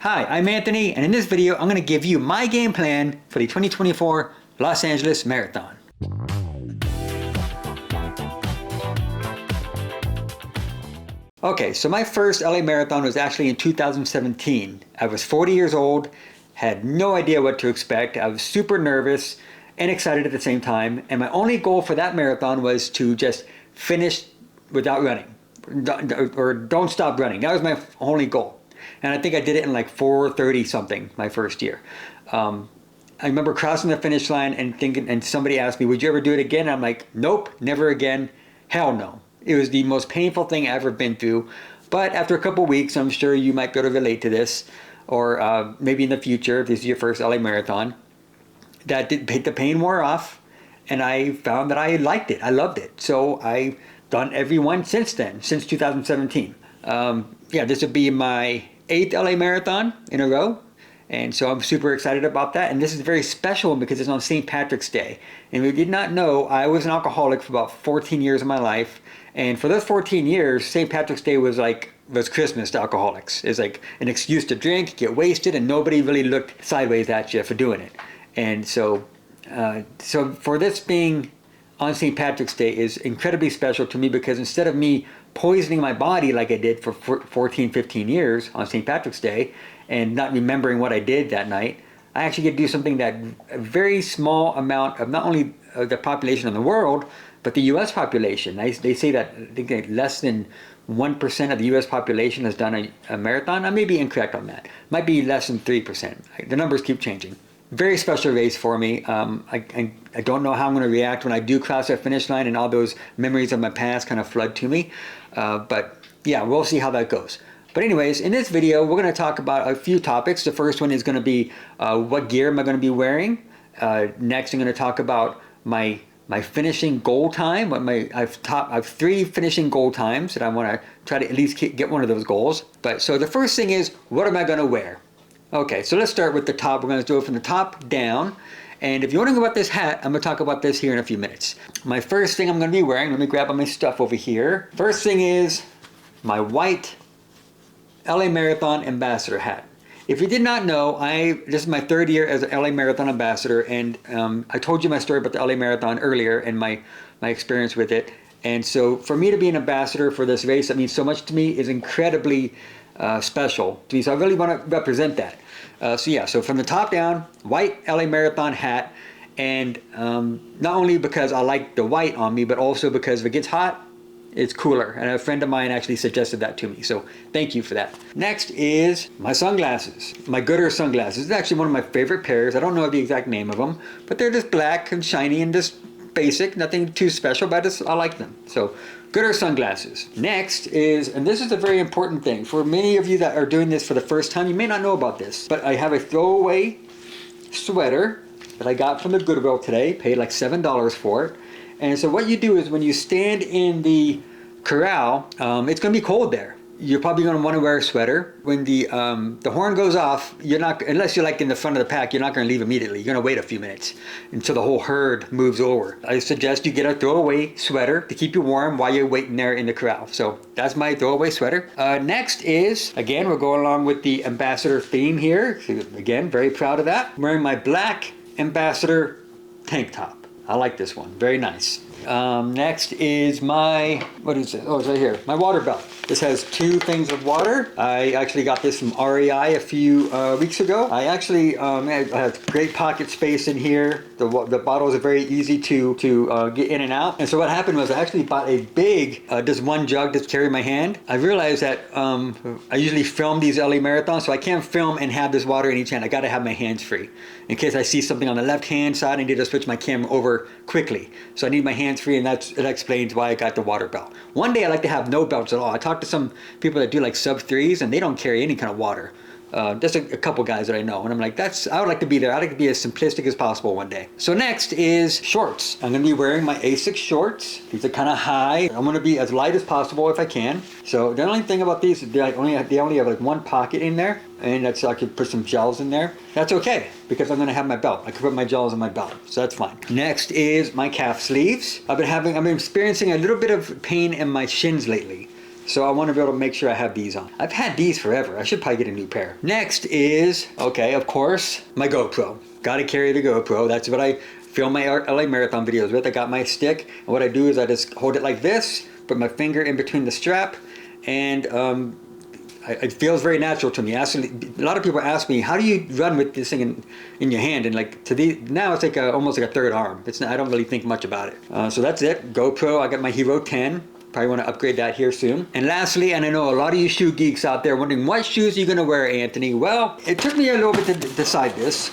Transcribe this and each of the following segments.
Hi, I'm Anthony, and in this video, I'm going to give you my game plan for the 2024 Los Angeles Marathon. Okay, so my first LA Marathon was actually in 2017. I was 40 years old, had no idea what to expect. I was super nervous and excited at the same time, and my only goal for that marathon was to just finish without running, or don't stop running. That was my only goal. And I think I did it in like 4:30 something my first year. I remember crossing the finish line and thinking, and somebody asked me, would you ever do it again? And I'm like, nope, never again. Hell no. It was the most painful thing I've ever been through. But after a couple weeks, I'm sure you might be able to relate to this, or maybe in the future, if this is your first LA Marathon, that the pain wore off, and I found that I liked it. I loved it. So I've done every one since then, since 2017. Yeah, this would be my 8th LA Marathon in a row. And so I'm super excited about that. And this is very special because it's on St. Patrick's Day. And if you did not know, I was an alcoholic for about 14 years of my life. And for those 14 years, St. Patrick's Day was Christmas to alcoholics. It's like an excuse to drink, get wasted, and nobody really looked sideways at you for doing it. And so for this being on St. Patrick's Day is incredibly special to me, because instead of me poisoning my body like I did for 14, 15 years on St. Patrick's Day and not remembering what I did that night, I actually get to do something that a very small amount of not only the population in the world, but the U.S. population. They say that I think that less than 1% of the U.S. population has done a marathon. I may be incorrect on that. Might be less than 3%. The numbers keep changing. Very special race for me. I don't know how I'm going to react when I do cross that finish line and all those memories of my past kind of flood to me. But yeah, we'll see how that goes. But anyways, in this video, we're going to talk about a few topics. The first one is going to be what gear am I going to be wearing? Next, I'm going to talk about my finishing goal time. I have 3 finishing goal times that I want to try to at least get one of those goals. But so the first thing is, what am I going to wear? Okay, so let's start with the top. We're going to do it from the top down. And if you're wondering about this hat, I'm going to talk about this here in a few minutes. My first thing I'm going to be wearing, let me grab all my stuff over here. First thing is my white LA Marathon Ambassador hat. If you did not know, this is my 3rd year as an LA Marathon Ambassador, and I told you my story about the LA Marathon earlier and my experience with it. And so for me to be an ambassador for this race that means so much to me is incredibly special to me. So I really want to represent that. So from the top down, white LA Marathon hat, and not only because I like the white on me, but also because if it gets hot, it's cooler. And a friend of mine actually suggested that to me, so thank you for that. Next is my sunglasses, my Gooder sunglasses. It's actually one of my favorite pairs. I don't know the exact name of them, but they're just black and shiny and just basic, nothing too special, but I like them. So Gooder sunglasses. Next is, and this is a very important thing for many of you that are doing this for the first time, you may not know about this, but I have a throwaway sweater that I got from the Goodwill today, paid like $7 for it. And so what you do is when you stand in the corral, it's going to be cold there. You're probably going to want to wear a sweater. When the horn goes off, you're not, unless you're like in the front of the pack, you're not going to leave immediately. You're going to wait a few minutes until the whole herd moves over. I suggest you get a throwaway sweater to keep you warm while you're waiting there in the corral. So that's my throwaway sweater. Next is, again, we're going along with the ambassador theme here. So again, very proud of that. I'm wearing my black ambassador tank top. I like this one, very nice. Next is what is it? Oh, it's right here, my water belt. This has 2 things of water. I actually got this from REI a few weeks ago. I actually have great pocket space in here. The bottles are very easy to get in and out. And so what happened was I actually bought a big, just one jug to carry in my hand. I realized that I usually film these LA marathons, so I can't film and have this water in each hand. I gotta have my hands free in case I see something on the left hand side. I need to switch my camera over quickly. So I need my hands free, and that explains why I got the water belt. One day I like to have no belts at all. I talked to some people that do like sub 3s, and they don't carry any kind of water. Just a couple guys that I know, and I'm like, I would like to be there. I'd like to be as simplistic as possible one day. So next is shorts. I'm gonna be wearing my Asics shorts. These are kind of high. I'm gonna be as light as possible if I can. So the only thing about these is they only have like 1 pocket in there, and that's so I could put some gels in there. That's okay, because I'm gonna have my belt. I can put my gels in my belt, so that's fine. Next is my calf sleeves. I've been experiencing a little bit of pain in my shins lately. So I want to be able to make sure I have these on. I've had these forever. I should probably get a new pair. Next is, okay, of course, my GoPro. Got to carry the GoPro. That's what I film my LA Marathon videos with. I got my stick, and what I do is I just hold it like this, put my finger in between the strap, and it feels very natural to me. Actually, a lot of people ask me, how do you run with this thing in your hand? And like now it's like almost like a third arm. It's not, I don't really think much about it. So that's it. GoPro. I got my Hero 10. Probably want to upgrade that here soon. And lastly, and I know a lot of you shoe geeks out there wondering, what shoes are you going to wear, Anthony? Well, it took me a little bit to decide this,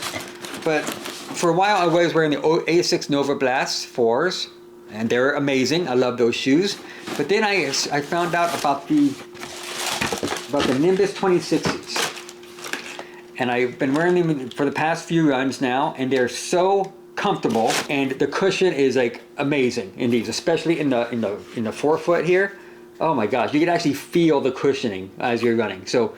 but for a while I was wearing the Asics Nova Blast 4s, and they're amazing. I love those shoes. But then I found out about the Nimbus 26s, and I've been wearing them for the past few runs now, and they're so comfortable, and the cushion is like amazing in these, especially in the forefoot here. Oh my gosh, you can actually feel the cushioning as you're running. So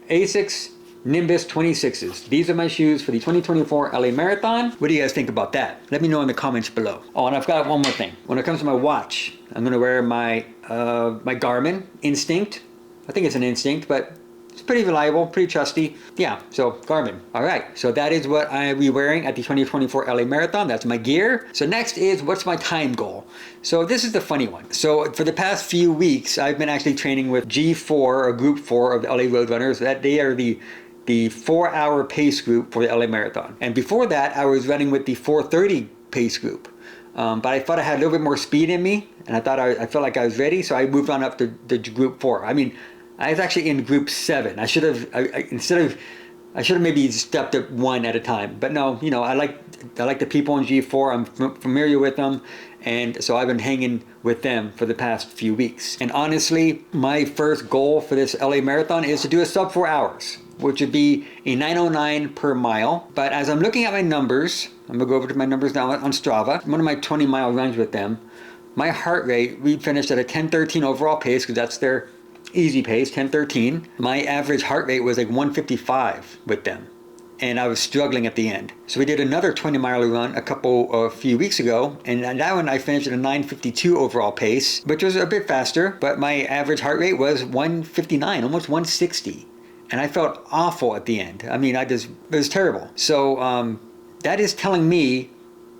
Asics Nimbus 26s. These are my shoes for the 2024 LA Marathon. What do you guys think about that? Let me know in the comments below. Oh, and I've got one more thing. When it comes to my watch, I'm gonna wear my my Garmin Instinct. I think it's an Instinct, but it's pretty reliable, pretty trusty. Yeah, so Garmin. All right, so that is what I'll be wearing at the 2024 LA Marathon. That's my gear. So next is, what's my time goal? So this is the funny one. So for the past few weeks, I've been actually training with G4, or Group 4 of the LA Roadrunners. That they are the 4-hour pace group for the LA Marathon. And before that, I was running with the 4:30 pace group. But I thought I had a little bit more speed in me, and I thought I felt like I was ready, so I moved on up to Group 4. I mean, I was actually in Group 7. I should have maybe stepped up one at a time. But no, you know, I like the people in G4. I'm familiar with them, and so I've been hanging with them for the past few weeks. And honestly, my first goal for this LA Marathon is to do a sub 4 hours, which would be a 9:09 per mile. But as I'm looking at my numbers, I'm gonna go over to my numbers now on Strava. One of my 20-mile runs with them, my heart rate, we finished at a 10:13 overall pace, because that's their easy pace, 10:13. My average heart rate was like 155 with them, and I was struggling at the end. So we did another 20-mile run a few weeks ago, and that one I finished at a 9:52 overall pace, which was a bit faster, but my average heart rate was 159, almost 160. And I felt awful at the end. I mean, it was terrible. So that is telling me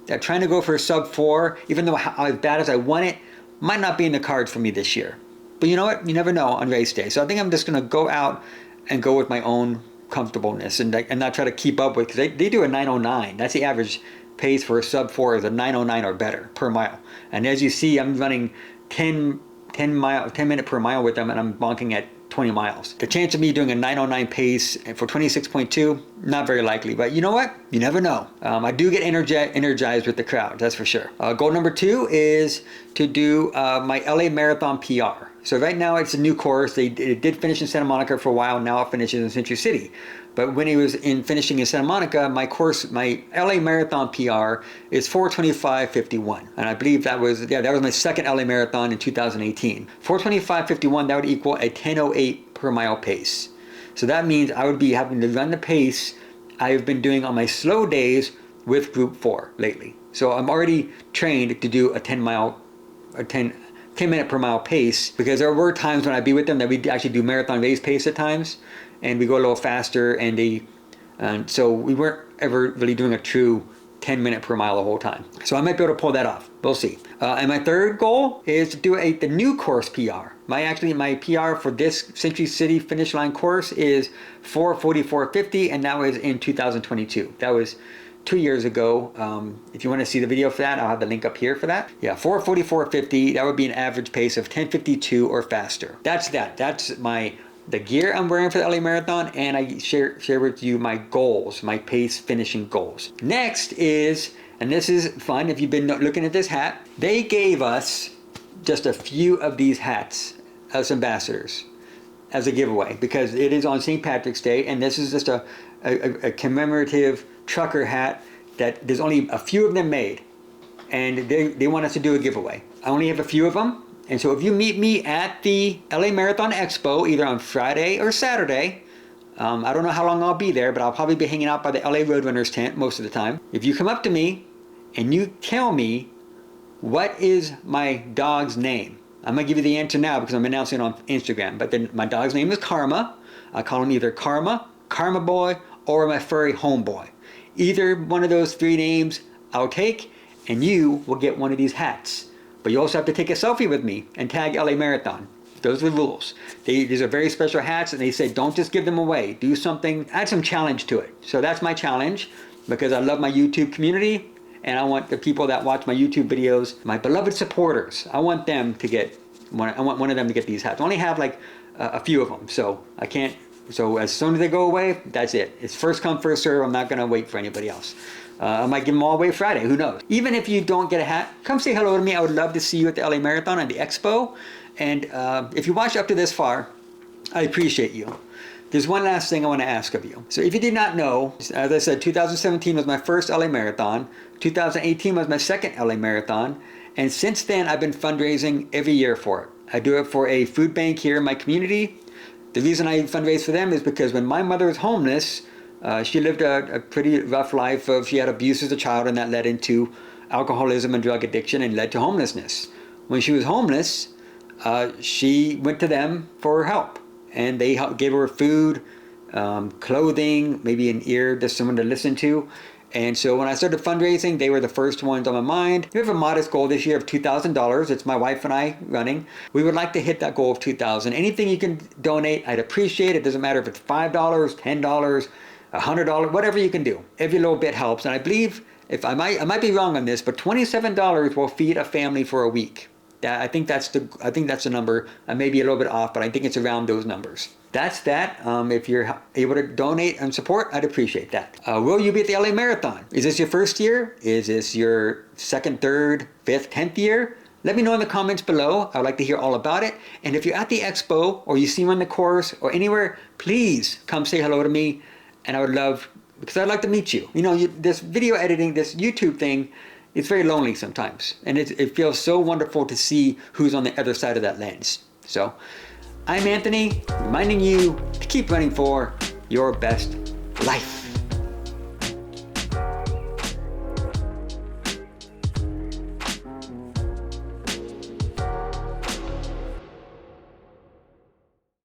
that trying to go for a sub 4, even though as bad as I want it, might not be in the cards for me this year. But you know what? You never know on race day. So I think I'm just going to go out and go with my own comfortableness and not try to keep up with, because they do a 9:09. That's the average pace for a sub 4, is a 9:09 or better per mile. And as you see, I'm running 10 minute per mile with them, and I'm bonking at 20 miles. The chance of me doing a 9:09 pace for 26.2, not very likely, but you know what? You never know. I do get energized with the crowd, that's for sure. Goal number 2 is to do my LA Marathon PR. So right now it's a new course. It did finish in Santa Monica for a while. Now it finishes in Century City. But when it was finishing in Santa Monica, my LA Marathon PR is 4:25:51. And I believe that was my second LA Marathon in 2018. 4:25:51, that would equal a 10:08 per mile pace. So that means I would be having to run the pace I've been doing on my slow days with Group 4 lately. So I'm already trained to do a 10 minute per mile pace, because there were times when I'd be with them that we'd actually do marathon race pace at times, and we go a little faster, and so we weren't ever really doing a true 10 minute per mile the whole time. So I might be able to pull that off. We'll see. And my third goal is to do the new course PR. My PR for this Century City finish line course is 4:44:50, and that was in 2022. That was 2 years ago. If you want to see the video for that, I'll have the link up here for that. Yeah, 4:44:50. That would be an average pace of 10:52 or faster. That's the gear I'm wearing for the LA Marathon, and I share with you my goals, my pace finishing goals. Next is, and this is fun if you've been looking at this hat, they gave us just a few of these hats as ambassadors as a giveaway, because it is on St. Patrick's Day, and this is just a commemorative trucker hat that there's only a few of them made, and they want us to do a giveaway. I only have a few of them. And so if you meet me at the LA Marathon Expo, either on Friday or Saturday, I don't know how long I'll be there, but I'll probably be hanging out by the LA Roadrunners tent most of the time. If you come up to me and you tell me what is my dog's name, I'm gonna give you the answer now because I'm announcing it on Instagram. But then my dog's name is Karma. I call him either Karma, Karma Boy, or My Furry Homeboy. Either one of those 3 names I'll take, and you will get one of these hats. But you also have to take a selfie with me and tag LA Marathon. Those are the rules. These are very special hats, and they say don't just give them away. Do something, add some challenge to it. So that's my challenge, because I love my YouTube community, and I want the people that watch my YouTube videos, my beloved supporters, I want them to get I want one of them to get these hats. I only have like a few of them, so I can't. So as soon as they go away, that's it. It's first come, first serve. I'm not gonna wait for anybody else. I might give them all away Friday, who knows? Even if you don't get a hat, come say hello to me. I would love to see you at the LA Marathon and the Expo. And if you watched up to this far, I appreciate you. There's one last thing I want to ask of you. So if you did not know, as I said, 2017 was my first LA Marathon. 2018 was my second LA Marathon. And since then, I've been fundraising every year for it. I do it for a food bank here in my community. The reason I fundraise for them is because when my mother was homeless, she lived a pretty rough life. She had abuse as a child, and that led into alcoholism and drug addiction and led to homelessness. When she was homeless, she went to them for help, and they gave her food, clothing, maybe an ear, just someone to listen to. And so when I started fundraising, they were the first ones on my mind. We have a modest goal this year of $2,000. It's my wife and I running. We would like to hit that goal of $2,000. Anything you can donate, I'd appreciate it. Doesn't matter if it's $5, $10, $100, whatever you can do. Every little bit helps. And I believe, if I might be wrong on this, but $27 will feed a family for a week. I think that's the number. I may be a little bit off, but I think it's around those numbers. That's that. If you're able to donate and support, I'd appreciate that. Will you be at the LA Marathon? Is this your first year? Is this your second, third, fifth, 10th year? Let me know in the comments below. I would like to hear all about it. And if you're at the expo, or you see me on the course, or anywhere, please come say hello to me. And I would love, because I'd like to meet you. You know, this video editing, this YouTube thing, it's very lonely sometimes. And it feels so wonderful to see who's on the other side of that lens. So, I'm Anthony, reminding you to keep running for your best life.